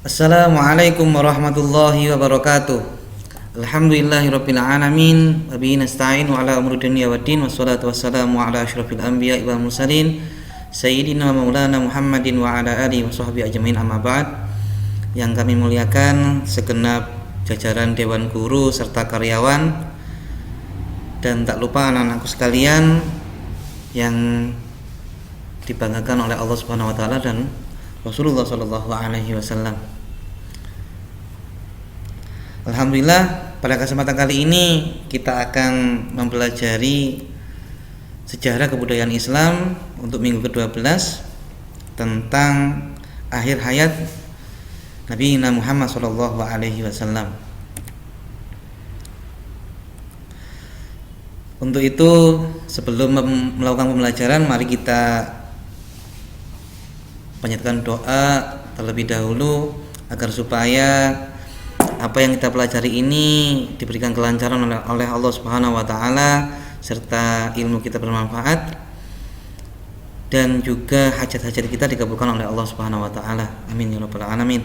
Assalamualaikum warahmatullahi wabarakatuh. Alhamdulillahirabbil alamin wa bihi nasta'in wa ala umuri dunya waddin wassalatu wassalamu ala asyrafil anbiya'i wal mursalin sayyidina wa maulana Muhammadin wa ala alihi wa sahbihi ajmain, amma ba'd. Yang kami muliakan segenap jajaran dewan guru serta karyawan, dan tak lupa anak-anakku sekalian yang dibanggakan oleh Allah Subhanahu wa taala dan Rasulullah sallallahu alaihi wasallam. Alhamdulillah, pada kesempatan kali ini kita akan mempelajari sejarah kebudayaan Islam untuk minggu ke-12 tentang akhir hayat Nabi Muhammad sallallahu alaihi wasallam. Untuk itu, sebelum melakukan pembelajaran, mari kita panjatkan doa terlebih dahulu agar supaya apa yang kita pelajari ini diberikan kelancaran oleh Allah Subhanahu wa taala, serta ilmu kita bermanfaat dan juga hajat-hajat kita dikabulkan oleh Allah Subhanahu wa taala. Amin ya rabbal alamin.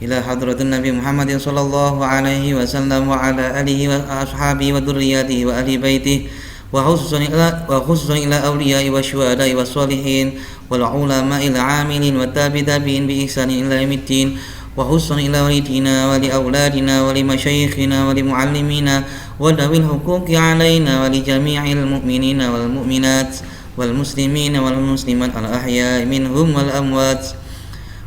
Ila hadratin Nabi Muhammadin sallallahu alaihi wasallam wa ala alihi wa ashabihi wa dzurriyyatihi wa ahli baitihi wa khususan ila awliya'i wa syuhada'i wa sholihin wal ulama'il 'amilin wa tabi'in bi ihsanin ila yaumiddin wa khususan ila walidina wa li auladina wa li masyayikhina wa li muallimina wa dawil huquqi 'alaina wa li jami'il mu'minina wal mu'minat wal muslimina wal muslimat al ahya'i minhum wal amwat,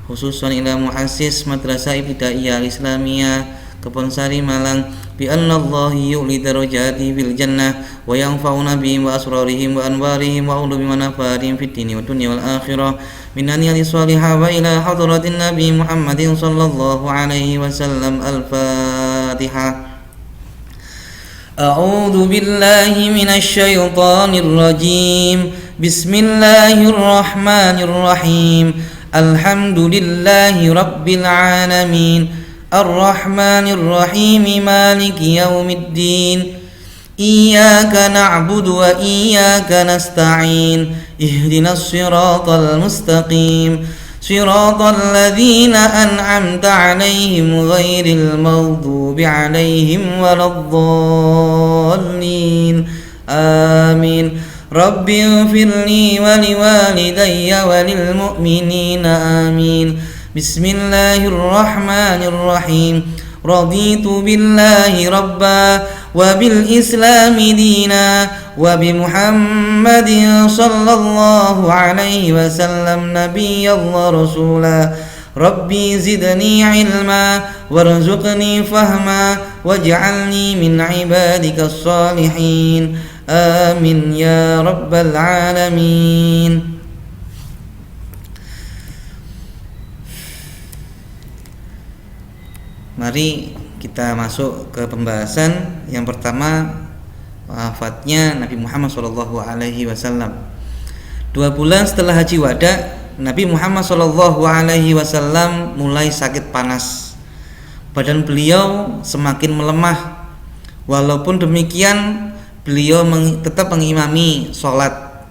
khususan ila muassis madrasah ibtidaiyah islamiyah Kebonsari Malang, bi anna Allah yu'li darajati fil jannah wa yanfa'una bihim wa asrarihim wa anwarihim wa ulumi manafarihim fid dini wa dunya wal akhirah minan niyati shalihah wa ila hadratin Nabi Muhammadin sallallahu alaihi wasallam. Al-Fatihah. A'udzu billahi minasy syaithanir rajim. Bismillahirrahmanirrahim. Alhamdulillahi rabbil alamin. Ar-Rahmanir Rahim, Maliki yaumiddin. Iyyaka na'budu wa iyyaka nasta'in. Ihdinas siratal mustaqim. Siratal ladzina an'amta 'alaihim ghairil maghdubi 'alaihim waladdallin. Amin. Rabbi ighfirli wa liwalidayya wa lil mu'minina amin. Bismillahirrahmanirrahim. Raditu billahi rabba wa bil islami dina wa bi Muhammadin sallallahu alaihi wasallam nabiyyallah rasula. Rabbi zidni ilma warzuqni fahma waj'alni min ibadikas salihin. Amin ya rabbal alamin. Mari kita masuk ke pembahasan. Yang pertama, wafatnya Nabi Muhammad sallallahu alaihi wasallam. 2 bulan setelah Haji Wada, Nabi Muhammad sallallahu alaihi wasallam mulai sakit panas. Badan beliau semakin melemah. Walaupun demikian, beliau tetap mengimami sholat.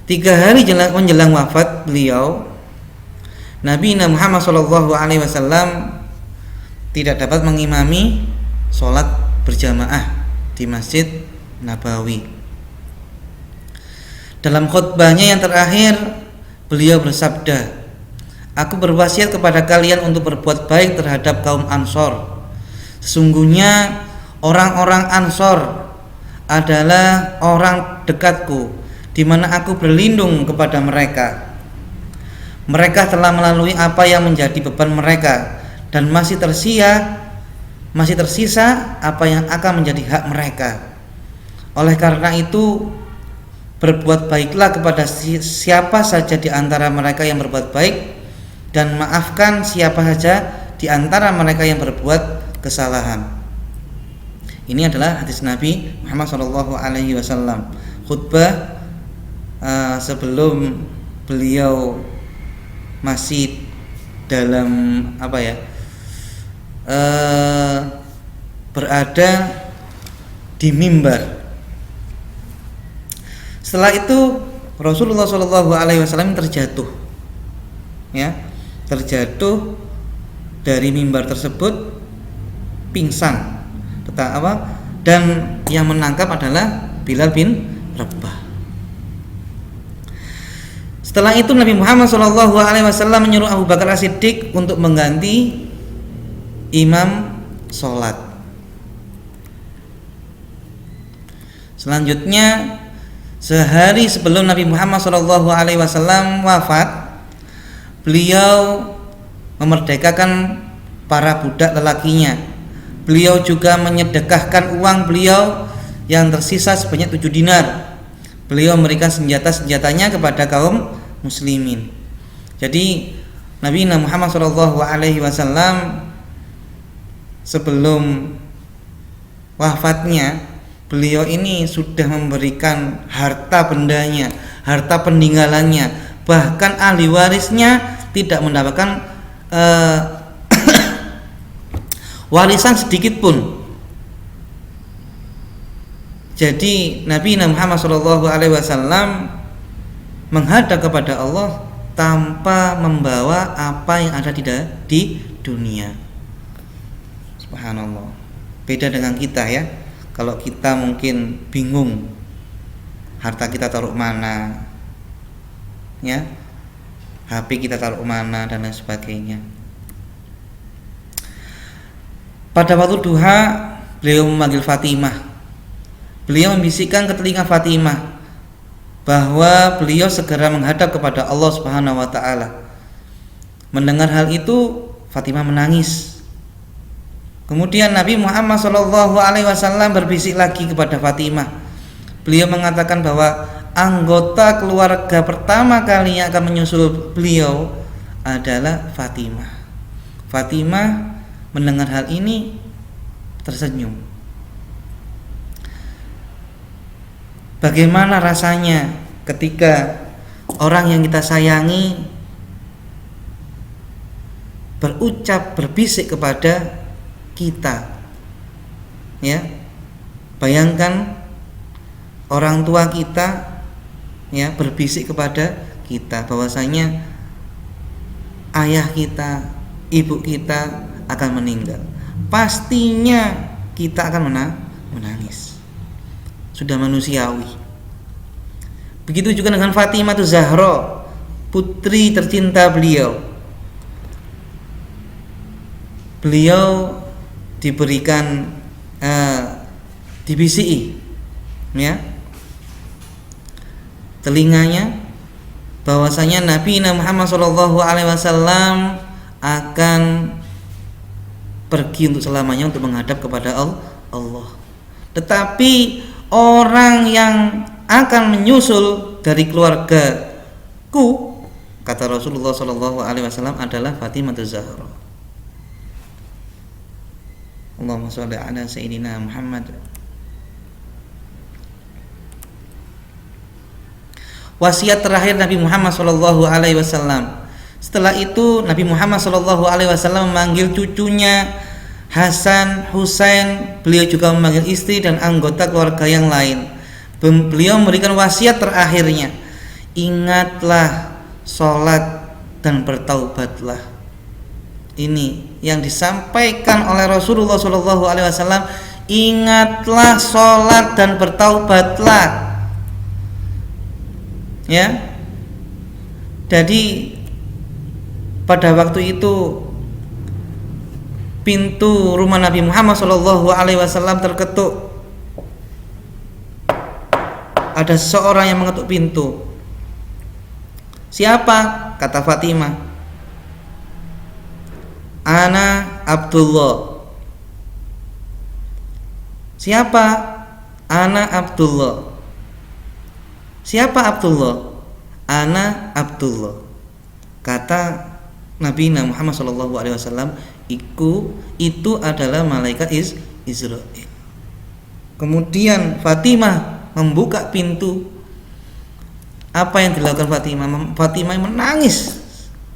3 hari menjelang wafat beliau, Nabi Muhammad sallallahu alaihi wasallam tidak dapat mengimami sholat berjamaah di Masjid Nabawi. Dalam khutbahnya yang terakhir, beliau bersabda, "Aku berwasiat kepada kalian untuk berbuat baik terhadap kaum Ansor. Sesungguhnya orang-orang Ansor adalah orang dekatku, di mana aku berlindung kepada mereka. Mereka telah melalui apa yang menjadi beban mereka, dan masih tersisa apa yang akan menjadi hak mereka. Oleh karena itu, berbuat baiklah kepada siapa saja di antara mereka yang berbuat baik, dan maafkan siapa saja di antara mereka yang berbuat kesalahan." Ini adalah hadis Nabi Muhammad SAW. Khutbah sebelum beliau masih dalam berada di mimbar. Setelah itu Rasulullah SAW terjatuh, terjatuh dari mimbar tersebut pingsan. Dan yang menangkap adalah Bilal bin Rabah. Setelah itu Nabi Muhammad SAW menyuruh Abu Bakar As-Siddiq untuk mengganti imam sholat. Selanjutnya, sehari sebelum Nabi Muhammad SAW wafat, beliau memerdekakan para budak lelakinya. Beliau juga menyedekahkan uang beliau yang tersisa sebanyak 7 dinar. Beliau memberikan senjata-senjatanya kepada kaum muslimin. Jadi Nabi Muhammad SAW sebelum wafatnya, beliau ini sudah memberikan harta bendanya, harta peninggalannya, bahkan ahli warisnya tidak mendapatkan warisan sedikit pun. Jadi Nabi Muhammad SAW menghadap kepada Allah tanpa membawa apa yang ada di dunia. Subhanallah. Beda dengan kita ya. Kalau kita mungkin bingung harta kita taruh mana, ya, HP kita taruh mana dan lain sebagainya. Pada waktu duha, beliau memanggil Fatimah. Beliau membisikkan ke telinga Fatimah bahwa beliau segera menghadap kepada Allah Subhanahu wa taala. Mendengar hal itu, Fatimah menangis. Kemudian Nabi Muhammad SAW berbisik lagi kepada Fatimah. Beliau mengatakan bahwa anggota keluarga pertama kali yang akan menyusul beliau adalah Fatimah. Fatimah mendengar hal ini tersenyum. Bagaimana rasanya ketika orang yang kita sayangi berucap, berbisik kepada kita, ya? Bayangkan orang tua kita, ya, berbisik kepada kita bahwasanya ayah kita, ibu kita akan meninggal. Pastinya kita akan menangis. Sudah manusiawi. Begitu juga dengan Fatimah Zahra, putri tercinta beliau. Beliau diberikan dibisiki, ya, telinganya bahwasanya Nabi Muhammad SAW akan pergi untuk selamanya untuk menghadap kepada Allah. Tetapi orang yang akan menyusul dari keluargaku, kata Rasulullah SAW, adalah Fatimah Zahra. Allahumma sholli ala sayyidina Muhammad. Wasiat terakhir Nabi Muhammad SAW. Setelah itu Nabi Muhammad SAW memanggil cucunya Hasan, Husain. Beliau juga memanggil istri dan anggota keluarga yang lain. Beliau memberikan wasiat terakhirnya, ingatlah sholat dan bertaubatlah. Ini yang disampaikan oleh Rasulullah SAW. Ingatlah sholat dan bertaubatlah, ya. Jadi pada waktu itu pintu rumah Nabi Muhammad SAW terketuk. Ada seseorang yang mengetuk pintu. Siapa? Kata Fatimah. Ana Abdullah. Siapa? Ana Abdullah. Siapa Abdullah? Ana Abdullah. Kata Nabi Muhammad SAW, itu adalah malaikat Israel. Kemudian Fatimah membuka pintu. Apa yang dilakukan Fatimah? Fatimah menangis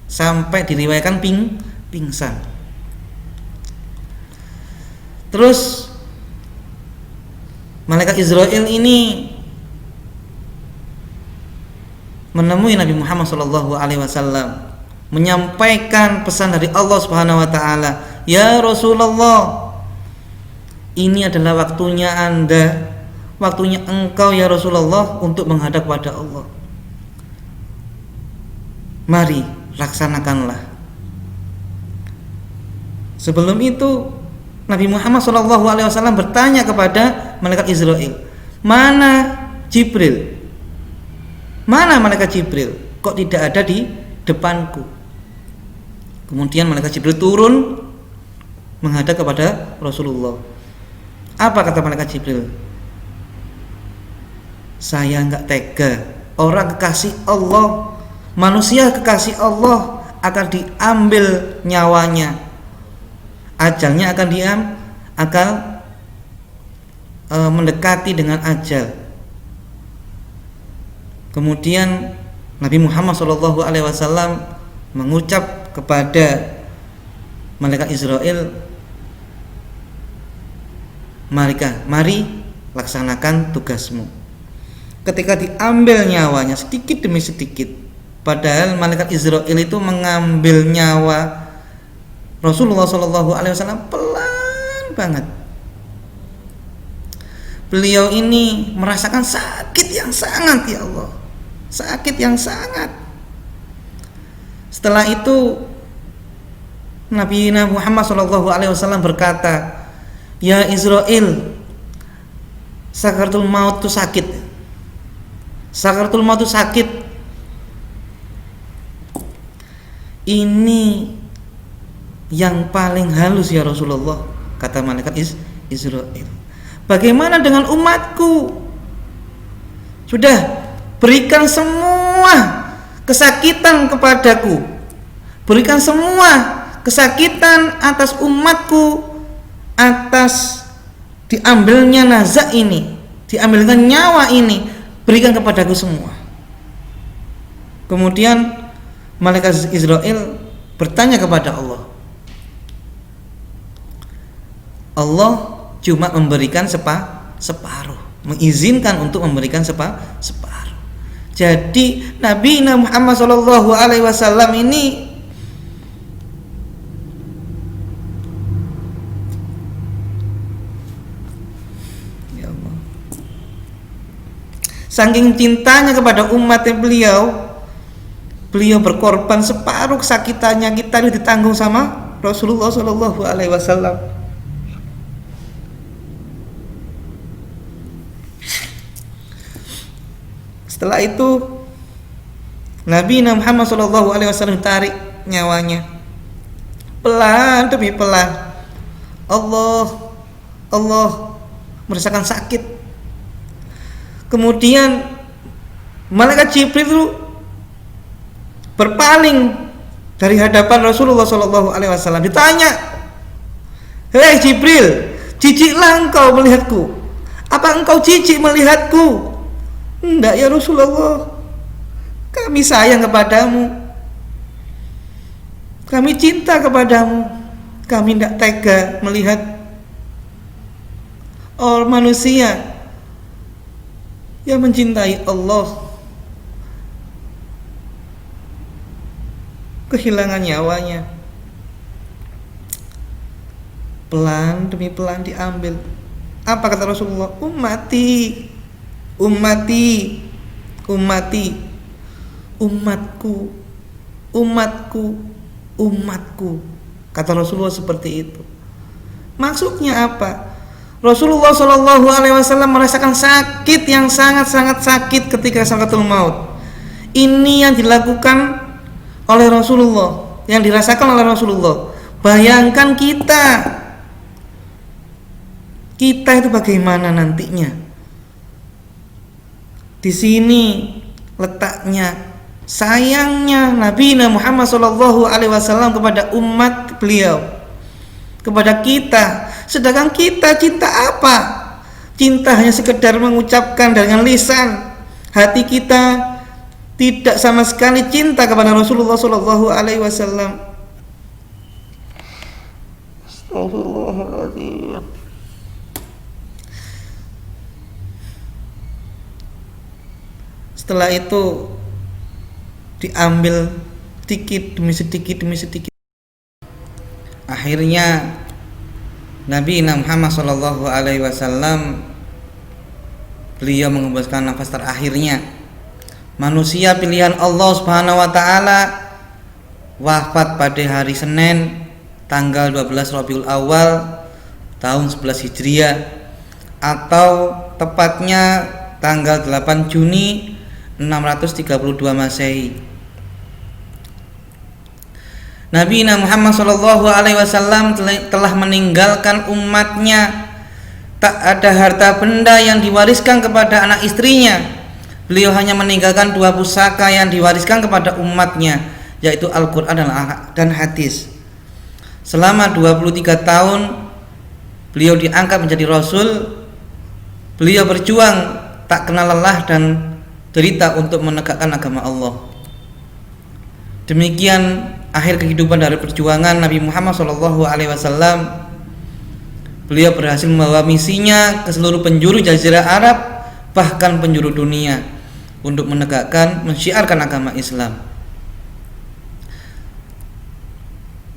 sampai diriwayatkan pingsan. Terus malaikat Israel ini menemui Nabi Muhammad SAW menyampaikan pesan dari Allah Subhanahu wa taala, "Ya Rasulullah, ini adalah waktunya Anda, waktunya engkau ya Rasulullah untuk menghadap pada Allah. Mari laksanakanlah." Sebelum itu Nabi Muhammad SAW bertanya kepada malaikat Israel, "Mana Jibril? Mana malaikat Jibril? Kok tidak ada di depanku?" Kemudian malaikat Jibril turun menghadap kepada Rasulullah. Apa kata malaikat Jibril? "Saya enggak tega, orang kekasih Allah, manusia kekasih Allah akan diambil nyawanya, ajalnya akan mendekati dengan ajal." Kemudian Nabi Muhammad SAW mengucap kepada malaikat Israel, "Mari laksanakan tugasmu." Ketika diambil nyawanya sedikit demi sedikit, padahal malaikat Israel itu mengambil nyawa Rasulullah SAW pelan banget. Beliau ini merasakan sakit yang sangat, ya Allah, sakit yang sangat. Setelah itu Nabi Muhammad SAW berkata, "Ya Israel, sakaratul maut itu sakit. Sakaratul maut itu sakit. Ini yang paling halus ya Rasulullah," kata malaikat Israel. "Bagaimana dengan umatku? Sudah berikan semua kesakitan kepadaku, berikan semua kesakitan atas umatku, atas diambilnya nazak ini, diambilkan nyawa ini, berikan kepadaku semua." Kemudian malaikat Israel bertanya kepada Allah. Allah cuma memberikan separuh, mengizinkan untuk memberikan separuh. Jadi Nabi Muhammad SAW ini saking cintanya kepada umatnya beliau berkorban separuh kesakitannya kita ini ditanggung sama Rasulullah SAW. Setelah itu Nabi Muhammad SAW tarik nyawanya pelan demi pelan. Allah merasakan sakit. Kemudian malaikat Jibril itu berpaling dari hadapan Rasulullah SAW. Ditanya, "Hei Jibril, jijiklah engkau melihatku? Apa engkau jijik melihatku?" "Enggak ya Rasulullah, kami sayang kepadamu, kami cinta kepadamu, kami tidak tega melihat orang manusia yang mencintai Allah kehilangan nyawanya." Pelan demi pelan diambil. Apa kata Rasulullah? Ummati, umatku, kata Rasulullah seperti itu. Maksudnya apa? Rasulullah SAW merasakan sakit yang sangat-sangat sakit ketika sakaratul maut. Ini yang dilakukan oleh Rasulullah, yang dirasakan oleh Rasulullah. Bayangkan kita itu bagaimana nantinya. Di sini letaknya sayangnya Nabi Muhammad SAW kepada umat beliau, kepada kita. Sedangkan kita cinta apa? Cinta hanya sekedar mengucapkan dengan lisan. Hati kita tidak sama sekali cinta kepada Rasulullah SAW. Astagfirullahaladzim. Setelah itu diambil sedikit demi sedikit. Akhirnya Nabi Muhammad Shallallahu Alaihi Wasallam beliau mengembuskan nafas terakhirnya. Manusia pilihan Allah Subhanahu Wa Taala wafat pada hari Senin tanggal 12 Rabiul Awal tahun 11 Hijriah, atau tepatnya tanggal 8 Juni 632 Masehi. Nabi Muhammad Shallallahu Alaihi Wasallam telah meninggalkan umatnya tak ada harta benda yang diwariskan kepada anak istrinya. Beliau hanya meninggalkan 2 pusaka yang diwariskan kepada umatnya, yaitu Al-Quran dan hadis. Selama 23 tahun beliau diangkat menjadi Rasul. Beliau berjuang tak kenal lelah dan derita untuk menegakkan agama Allah. Demikian akhir kehidupan dari perjuangan Nabi Muhammad SAW. Beliau berhasil membawa misinya ke seluruh penjuru Jazirah Arab, bahkan penjuru dunia, untuk mensyiarkan agama Islam.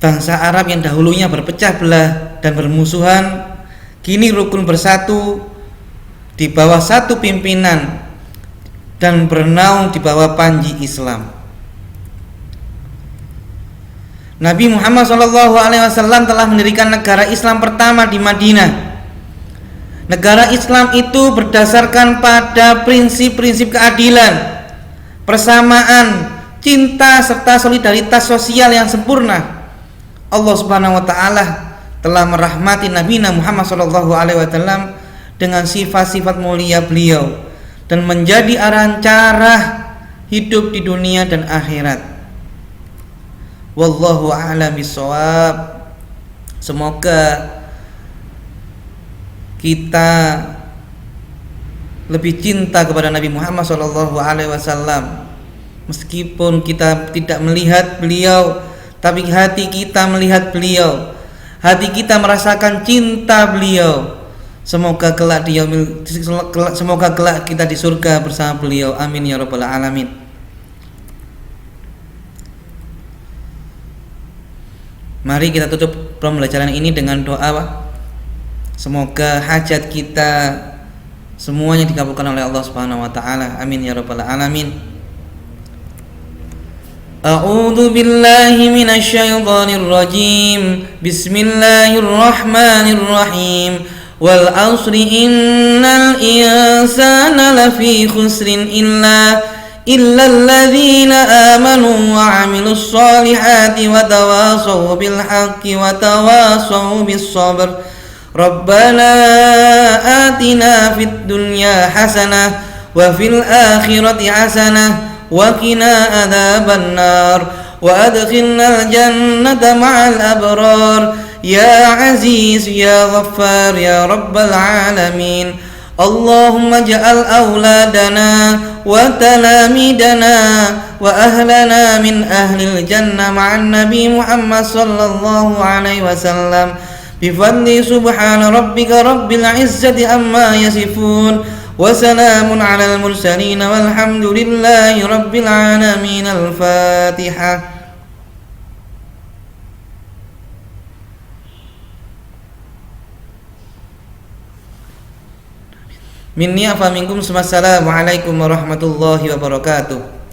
Bangsa Arab yang dahulunya berpecah belah dan bermusuhan, kini rukun bersatu di bawah satu pimpinan dan bernaung di bawah panji Islam. Nabi Muhammad SAW telah mendirikan negara Islam pertama di Madinah. Negara Islam itu berdasarkan pada prinsip-prinsip keadilan, persamaan, cinta serta solidaritas sosial yang sempurna. Allah Subhanahu Wa Taala telah merahmati Nabi Muhammad SAW dengan sifat-sifat mulia beliau dan menjadi arahan cara hidup di dunia dan akhirat. Wallahu a'lam bishawab. Semoga kita lebih cinta kepada Nabi Muhammad SAW, meskipun kita tidak melihat beliau, tapi hati kita melihat beliau, hati kita merasakan cinta beliau. Semoga kelak kita di surga bersama beliau. Amin ya rabbal alamin. Mari kita tutup pembelajaran ini dengan doa. Semoga hajat kita semuanya dikabulkan oleh Allah Subhanahu wa taala. Amin ya rabbal alamin. A'udzu billahi minasy syaithanir rajim. Bismillahirrahmanirrahim. Wal 'asri innal insana lafi khusrin illa alladzina amanu wa 'amilus solihati wa tawasaw bil haqqi wa tawasaw bis sabr. Rabbana atina fid dunya hasanah wa fil akhirati hasanah wa qina adzabannar wa adkhilnal jannata ma'al abrar ya aziz ya ghaffar ya rabbal alamin. Allahumma ja'al awladana wa talamidana wa ahlana min ahlil jannah ma'an nabi Muhammad sallallahu alaihi wasallam bifadli subhana rabbika rabbil izzati amma yasifun wa salamun alal mursalin walhamdulillahi rabbil alamin. Al-Fatihah. Minni afa minkum. Assalamualaikum warahmatullahi wabarakatuh.